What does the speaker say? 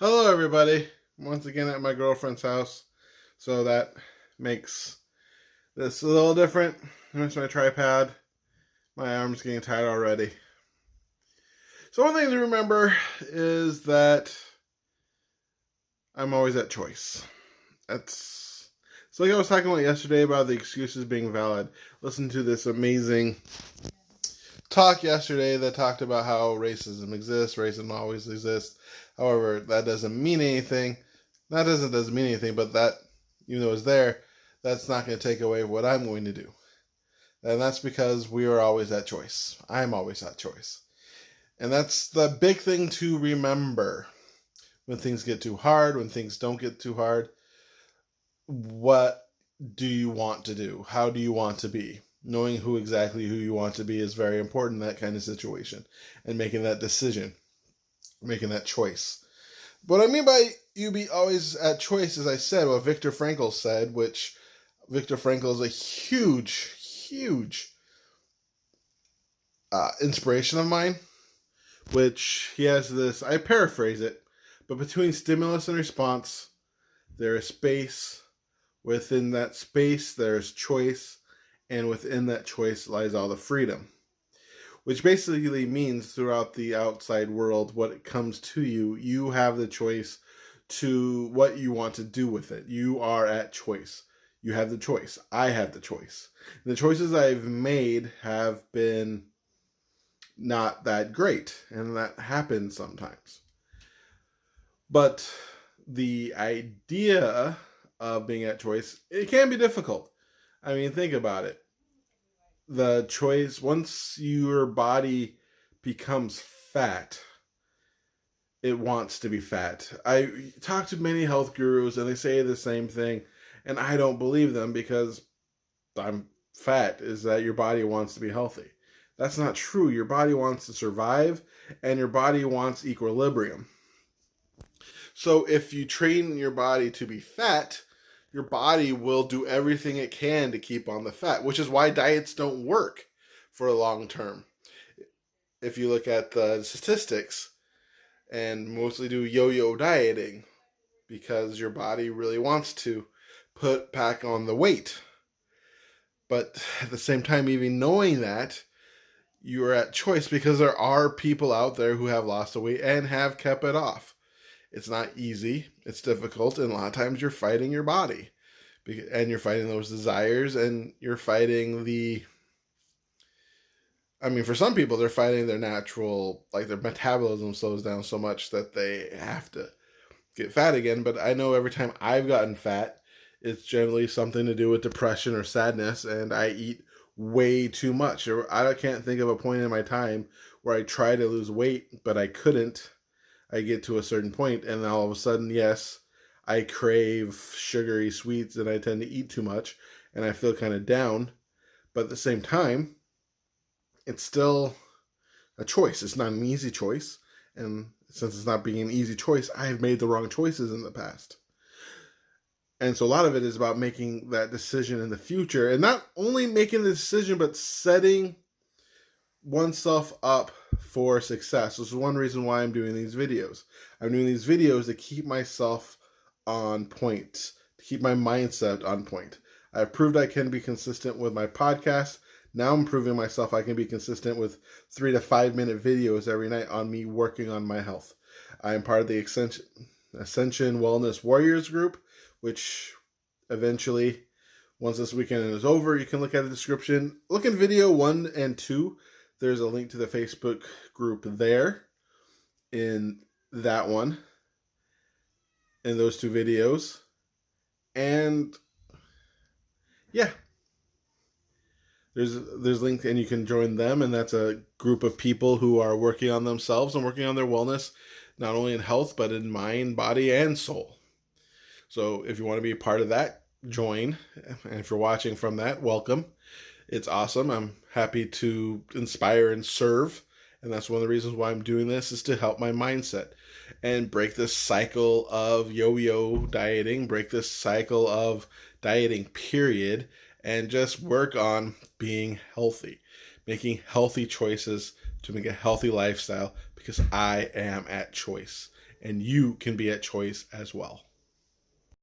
Hello, everybody. Once again at my girlfriend's house. So that makes this a little different. Here's my tripod. My arm's getting tired already. So one thing to remember is that I'm always at choice. It's like I was talking about yesterday about the excuses being valid. Listen to this amazing talk yesterday that talked about how racism exists, racism always exists. However, that doesn't mean anything. That doesn't mean anything, but that, even though it's there, that's not going to take away what I'm going to do. And that's because we are always at choice. I'm always at choice. And that's the big thing to remember. When things get too hard, when things don't get too hard, what do you want to do? How do you want to be? Knowing who you want to be is very important in that kind of situation. And making that decision. Making that choice. What I mean by you be always at choice, as I said, what Viktor Frankl said, which Viktor Frankl is a huge inspiration of mine, which he has this, I paraphrase it, but between stimulus and response, there is space. Within that space, there is choice, and within that choice lies all the freedom. Which basically means throughout the outside world, what it comes to you, you have the choice to what you want to do with it. You are at choice. You have the choice. I have the choice. And the choices I've made have been not that great, and that happens sometimes. But the idea of being at choice, it can be difficult. I mean, think about it. The choice, once your body becomes fat, it wants to be fat. I talk to many health gurus and they say the same thing, and I don't believe them because I'm fat, is that your body wants to be healthy. That's not true. Your body wants to survive, and your body wants equilibrium. So if you train your body to be fat, your body will do everything it can to keep on the fat, which is why diets don't work for a long term. If you look at the statistics, and mostly do yo-yo dieting, because your body really wants to put back on the weight. But at the same time, even knowing that, you are at choice because there are people out there who have lost the weight and have kept it off. It's not easy. It's difficult. And a lot of times you're fighting your body. And you're fighting those desires. And you're fighting for some people, they're fighting their natural, like their metabolism slows down so much that they have to get fat again. But I know every time I've gotten fat, it's generally something to do with depression or sadness. And I eat way too much. I can't think of a point in my time where I tried to lose weight, but I couldn't. I get to a certain point, and all of a sudden, yes, I crave sugary sweets, and I tend to eat too much, and I feel kind of down. But at the same time, it's still a choice. It's not an easy choice, and since it's not being an easy choice, I have made the wrong choices in the past. And so a lot of it is about making that decision in the future, and not only making the decision, but setting oneself up for success. This is one reason why I'm doing these videos. I'm doing these videos to keep myself on point, to keep my mindset on point. I've proved I can be consistent with my podcast. Now I'm proving myself I can be consistent with 3 to 5 minute videos every night on me working on my health. I am part of the Ascension Wellness Warriors group, which eventually, once this weekend is over, you can look at the description. Look in video 1 and 2. There's a link to the Facebook group there in that one, in those 2 videos. And yeah, there's links, and you can join them, and that's a group of people who are working on themselves and working on their wellness, not only in health, but in mind, body, and soul. So if you want to be a part of that, join. And if you're watching from that, welcome. It's awesome. I'm happy to inspire and serve. And that's one of the reasons why I'm doing this, is to help my mindset and break this cycle of yo-yo dieting, break this cycle of dieting, period, and just work on being healthy, making healthy choices to make a healthy lifestyle, because I am at choice. and you can be at choice as well.